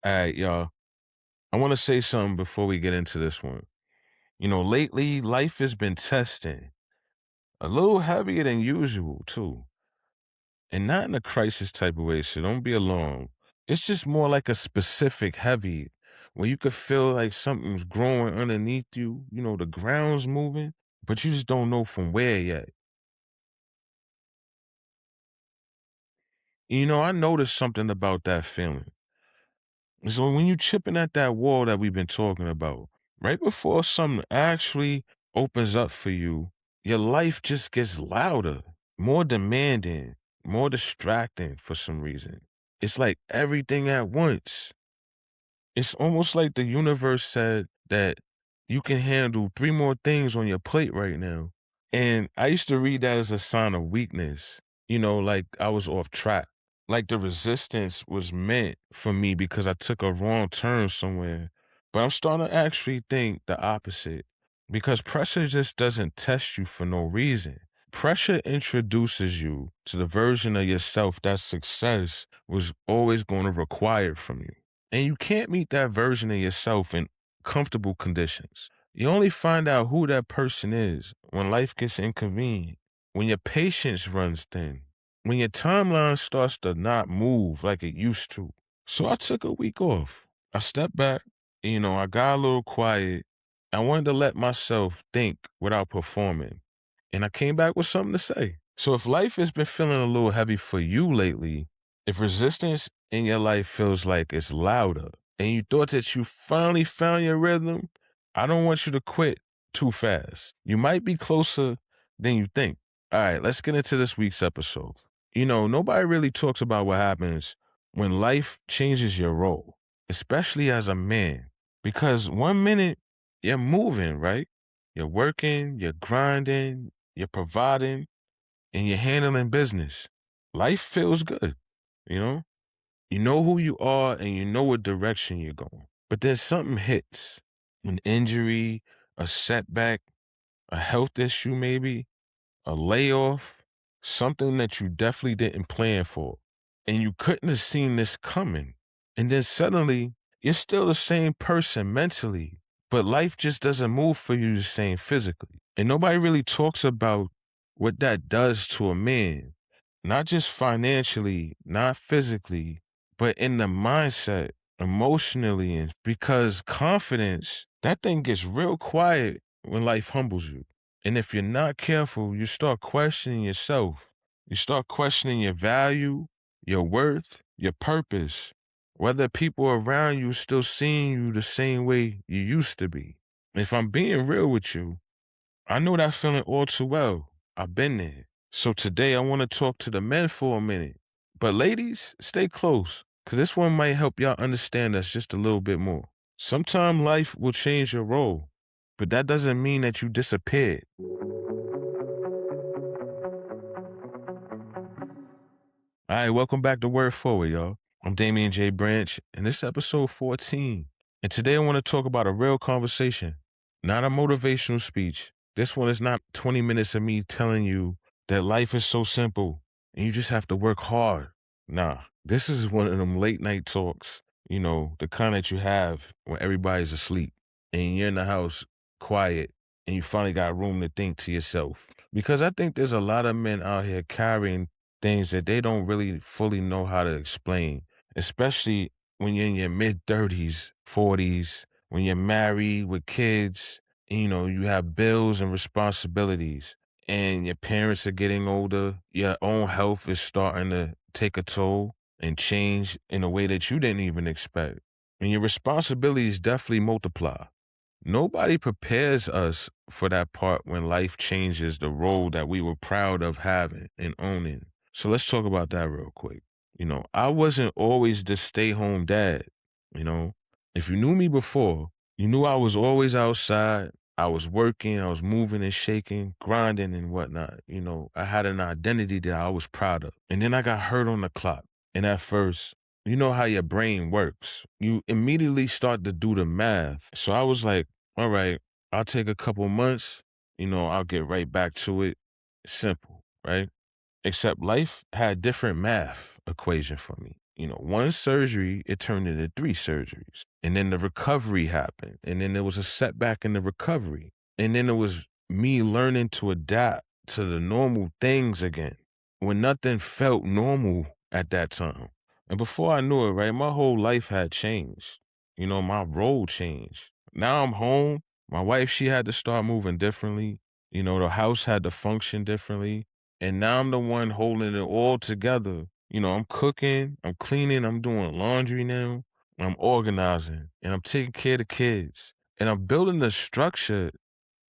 All right, y'all. I want to say something before we get into this one. Lately, life has been testing a little heavier than usual, too. And not in a crisis type of way, so don't be alarmed. It's just more like a specific heavy where you could feel like something's growing underneath you, the ground's moving, but you just don't know from where yet. I noticed something about that feeling. So when you chipping at that wall that we've been talking about, right before something actually opens up for you, your life just gets louder, more demanding, more distracting for some reason. It's like everything at once. It's almost like the universe said that you can handle three more things on your plate right now. And I used to read that as a sign of weakness, like I was off track. Like the resistance was meant for me because I took a wrong turn somewhere. But I'm starting to actually think the opposite because pressure just doesn't test you for no reason. Pressure introduces you to the version of yourself that success was always going to require from you. And you can't meet that version of yourself in comfortable conditions. You only find out who that person is when life gets inconvenient, when your patience runs thin, when your timeline starts to not move like it used to. So I took a week off. I stepped back, I got a little quiet. I wanted to let myself think without performing. And I came back with something to say. So if life has been feeling a little heavy for you lately, if resistance in your life feels like it's louder, and you thought that you finally found your rhythm, I don't want you to quit too fast. You might be closer than you think. All right, let's get into this week's episode. Nobody really talks about what happens when life changes your role, especially as a man. Because one minute you're moving, right? You're working, you're grinding, you're providing, and you're handling business. Life feels good, you know? You know who you are and you know what direction you're going. But then something hits, an injury, a setback, a health issue maybe, a layoff, something that you definitely didn't plan for. And you couldn't have seen this coming. And then suddenly you're still the same person mentally, but life just doesn't move for you the same physically. And nobody really talks about what that does to a man, not just financially, not physically, but in the mindset, emotionally, and because confidence, that thing gets real quiet when life humbles you. And if you're not careful, you start questioning yourself. You start questioning your value, your worth, your purpose, whether people around you still seeing you the same way you used to be. If I'm being real with you, I know that feeling all too well. I've been there. So today I want to talk to the men for a minute. But ladies, stay close, because this one might help y'all understand us just a little bit more. Sometime life will change your role, but that doesn't mean that you disappeared. All right, welcome back to Word Forward, y'all. I'm Damien J. Branch, and this is episode 14. And today I want to talk about a real conversation, not a motivational speech. This one is not 20 minutes of me telling you that life is so simple and you just have to work hard. Nah, this is one of them late night talks, the kind that you have when everybody's asleep and you're in the house quiet and you finally got room to think to yourself. Because I think there's a lot of men out here carrying things that they don't really fully know how to explain, especially when you're in your mid 30s, 40s, when you're married with kids, you have bills and responsibilities, and your parents are getting older, your own health is starting to take a toll and change in a way that you didn't even expect. And your responsibilities definitely multiply. Nobody prepares us for that part when life changes the role that we were proud of having and owning. So let's talk about that real quick. I wasn't always the stay home dad. You know, if you knew me before, you knew I was always outside. I was working, I was moving and shaking, grinding and whatnot. I had an identity that I was proud of. And then I got hurt on the clock. And at first, you know how your brain works. You immediately start to do the math. So I was like, all right, I'll take a couple months, I'll get right back to it. Simple, right? Except life had different math equation for me. one surgery, it turned into three surgeries. And then the recovery happened. And then there was a setback in the recovery. And then it was me learning to adapt to the normal things again when nothing felt normal at that time. And before I knew it, right, my whole life had changed. My role changed. Now I'm home. My wife, she had to start moving differently. The house had to function differently. And now I'm the one holding it all together. I'm cooking, I'm cleaning, I'm doing laundry now, I'm organizing, and I'm taking care of the kids. And I'm building a structure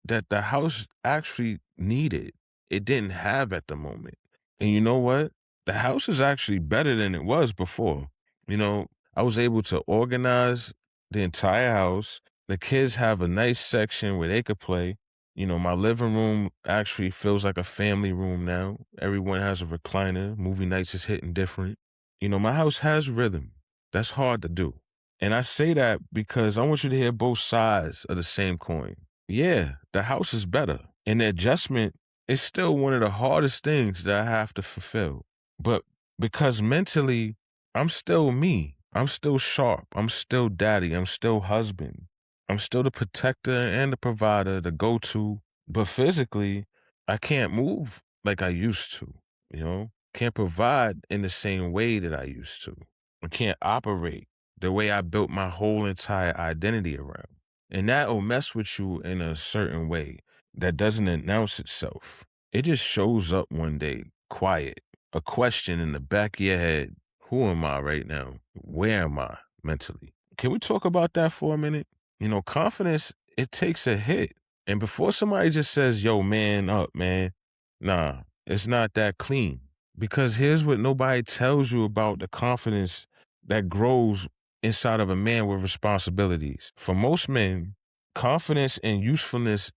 that the house actually needed. It didn't have at the moment. And you know what? The house is actually better than it was before. You know, I was able to organize the entire house. The kids have a nice section where they could play. My living room actually feels like a family room now. Everyone has a recliner. Movie nights is hitting different. My house has rhythm. That's hard to do. And I say that because I want you to hear both sides of the same coin. Yeah, the house is better. And the adjustment is still one of the hardest things that I have to fulfill. But because mentally, I'm still me. I'm still sharp. I'm still daddy. I'm still husband. I'm still the protector and the provider, the go to. But physically, I can't move like I used to, Can't provide in the same way that I used to. I can't operate the way I built my whole entire identity around. And that'll mess with you in a certain way that doesn't announce itself. It just shows up one day, quiet, a question in the back of your head. Who am I right now? Where am I mentally? Can we talk about that for a minute? Confidence, it takes a hit. And before somebody just says, yo, man up, man, nah, it's not that clean. Because here's what nobody tells you about the confidence that grows inside of a man with responsibilities. For most men, confidence and usefulness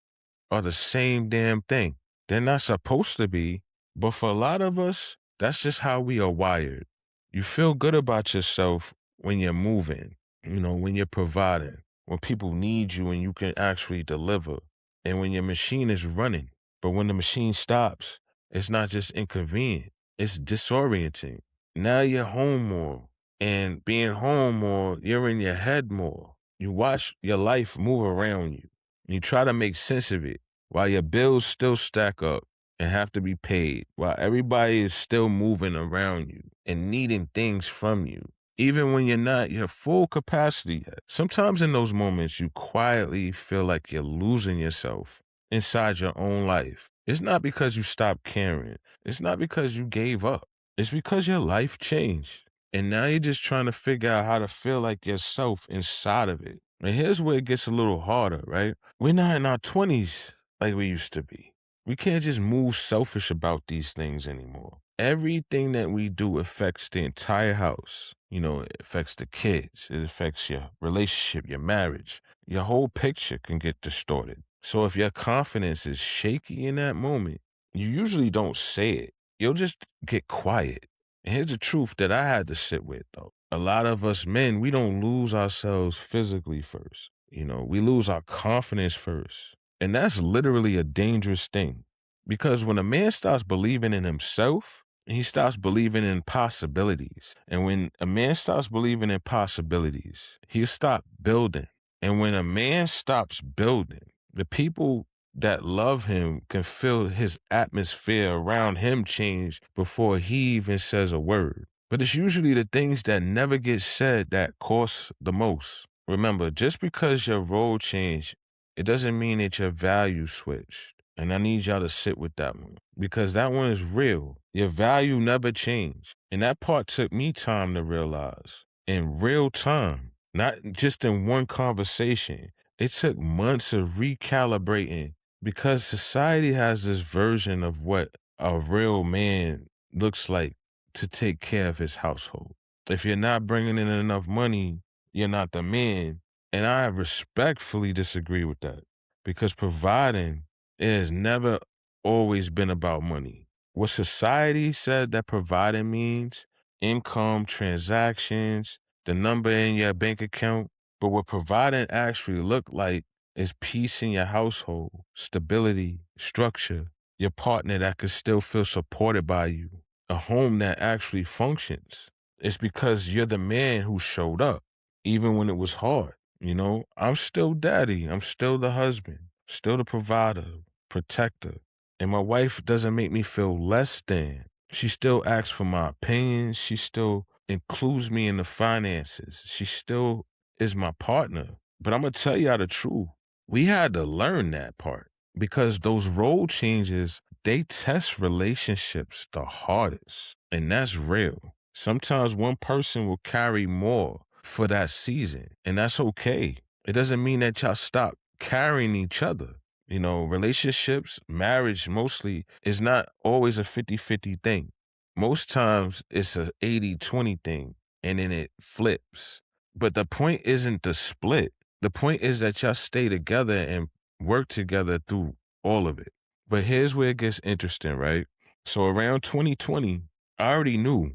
are the same damn thing. They're not supposed to be, but for a lot of us, that's just how we are wired. You feel good about yourself when you're moving, when you're providing, when people need you and you can actually deliver, and when your machine is running. But when the machine stops, it's not just inconvenient, it's disorienting. Now you're home more, and being home more, you're in your head more. You watch your life move around you. You try to make sense of it while your bills still stack up and have to be paid, while everybody is still moving around you and needing things from you, even when you're not your full capacity yet. Sometimes in those moments, you quietly feel like you're losing yourself inside your own life. It's not because you stopped caring. It's not because you gave up. It's because your life changed. And now you're just trying to figure out how to feel like yourself inside of it. And here's where it gets a little harder, right? We're not in our 20s like we used to be. We can't just move selfish about these things anymore. Everything that we do affects the entire house. It affects the kids. It affects your relationship, your marriage. Your whole picture can get distorted. So if your confidence is shaky in that moment, you usually don't say it. You'll just get quiet. And here's the truth that I had to sit with, though. A lot of us men, we don't lose ourselves physically first. We lose our confidence first. And that's literally a dangerous thing. Because when a man starts believing in himself, he starts believing in possibilities. And when a man starts believing in possibilities, he'll stop building. And when a man stops building, the people that love him can feel his atmosphere around him change before he even says a word. But it's usually the things that never get said that cost the most. Remember, just because your role changed, it doesn't mean that your value switched. And I need y'all to sit with that one because that one is real. Your value never changed. And that part took me time to realize in real time, not just in one conversation. It took months of recalibrating because society has this version of what a real man looks like to take care of his household. If you're not bringing in enough money, you're not the man. And I respectfully disagree with that because providing has never always been about money. What society said that providing means income, transactions, the number in your bank account. But what providing actually look like is peace in your household, stability, structure, your partner that could still feel supported by you, a home that actually functions. It's because you're the man who showed up, even when it was hard. I'm still daddy. I'm still the husband, still the provider, protector. And my wife doesn't make me feel less than. She still asks for my opinion. She still includes me in the finances. She still is my partner. But I'm going to tell y'all the truth. We had to learn that part because those role changes, they test relationships the hardest. And that's real. Sometimes one person will carry more for that season, and that's okay. It doesn't mean that y'all stop carrying each other. Relationships, marriage mostly is not always a 50-50 thing. Most times it's a 80-20 thing, and then it flips. But the point isn't the split. The point is that y'all stay together and work together through all of it. But here's where it gets interesting, right? So around 2020, I already knew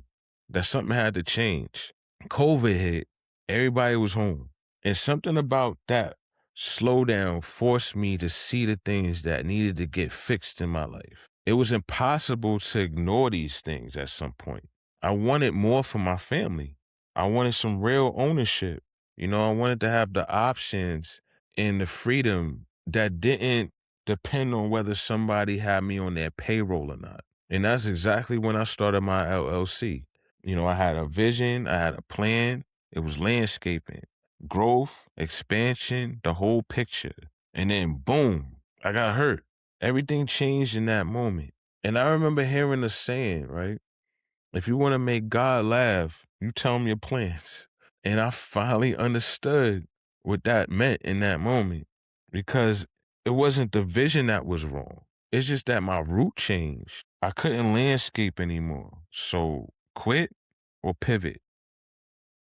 that something had to change. COVID hit, everybody was home. And something about that slowdown forced me to see the things that needed to get fixed in my life. It was impossible to ignore these things at some point. I wanted more for my family. I wanted some real ownership. I wanted to have the options and the freedom that didn't depend on whether somebody had me on their payroll or not. And that's exactly when I started my LLC. I had a vision, I had a plan. It was landscaping, growth, expansion, the whole picture. And then boom, I got hurt. Everything changed in that moment. And I remember hearing the saying, right? If you want to make God laugh, you tell him your plans. And I finally understood what that meant in that moment because it wasn't the vision that was wrong. It's just that my route changed. I couldn't landscape anymore. So quit or pivot.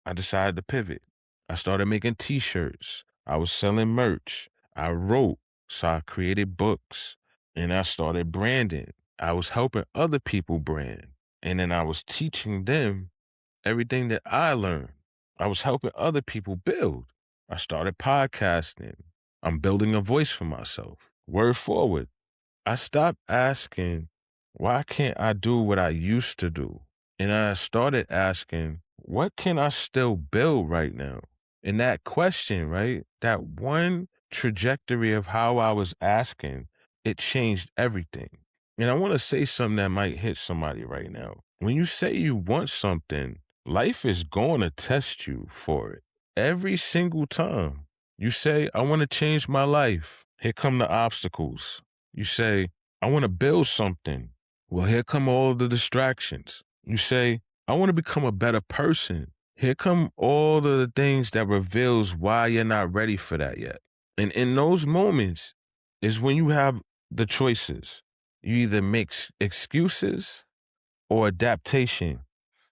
I decided to pivot. I started making t-shirts. I was selling merch. I wrote. So I created books and I started branding. I was helping other people brand. And then I was teaching them everything that I learned. I was helping other people build. I started podcasting. I'm building a voice for myself. Word forward. I stopped asking, why can't I do what I used to do? And I started asking, what can I still build right now? And that question, right? That one trajectory of how I was asking, it changed everything. And I want to say something that might hit somebody right now. When you say you want something, life is going to test you for it every single time. You say, I want to change my life. Here come the obstacles. You say, I want to build something. Well, here come all the distractions. You say, I want to become a better person. Here come all of the things that reveals why you're not ready for that yet. And in those moments is when you have the choices. You either make excuses or adaptation.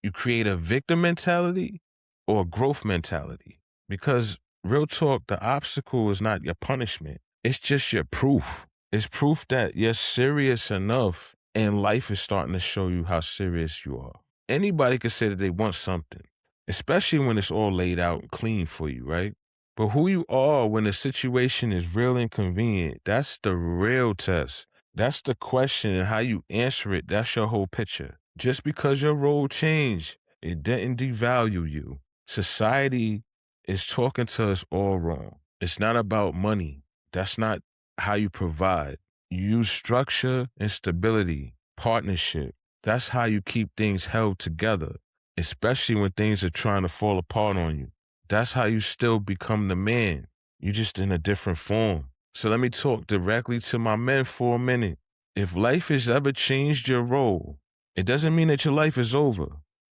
You create a victim mentality or a growth mentality. Because real talk, the obstacle is not your punishment. It's just your proof. It's proof that you're serious enough and life is starting to show you how serious you are. Anybody can say that they want something, especially when it's all laid out and clean for you, right? But who you are when the situation is real inconvenient, that's the real test. That's the question, and how you answer it, that's your whole picture. Just because your role changed, it didn't devalue you. Society is talking to us all wrong. It's not about money. That's not how you provide. You use structure and stability, partnership. That's how you keep things held together, especially when things are trying to fall apart on you. That's how you still become the man. You just in a different form. So let me talk directly to my men for a minute. If life has ever changed your role, it doesn't mean that your life is over.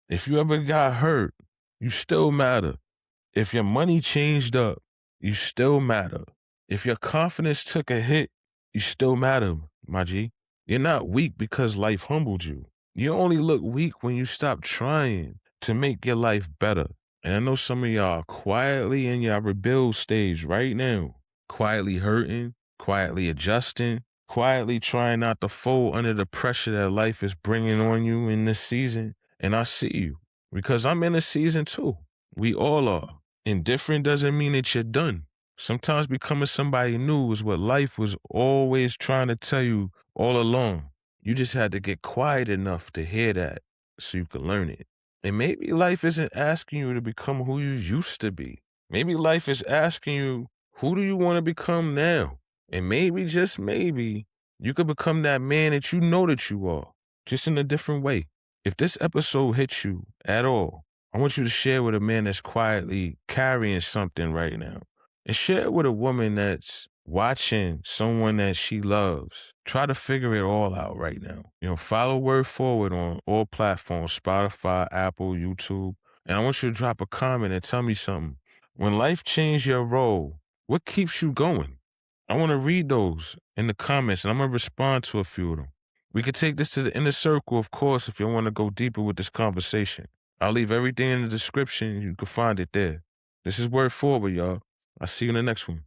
If you ever got hurt, you still matter. If your money changed up, you still matter. If your confidence took a hit, you still matter, my G. You're not weak because life humbled you. You only look weak when you stop trying to make your life better. And I know some of y'all are quietly in your rebuild stage right now, quietly hurting, quietly adjusting, quietly trying not to fold under the pressure that life is bringing on you in this season. And I see you because I'm in a season too. We all are. Indifferent doesn't mean that you're done. Sometimes becoming somebody new is what life was always trying to tell you all along. You just had to get quiet enough to hear that so you could learn it. And maybe life isn't asking you to become who you used to be. Maybe life is asking you, who do you want to become now? And maybe, just maybe, you could become that man that you know that you are, just in a different way. If this episode hits you at all, I want you to share with a man that's quietly carrying something right now. And share it with a woman that's watching someone that she loves. Try to figure it all out right now. Follow Word Forward on all platforms, Spotify, Apple, YouTube. And I want you to drop a comment and tell me something. When life changed your role, what keeps you going? I want to read those in the comments, and I'm going to respond to a few of them. We could take this to the inner circle, of course, if you want to go deeper with this conversation. I'll leave everything in the description. You can find it there. This is Word Forward, y'all. I'll see you in the next one.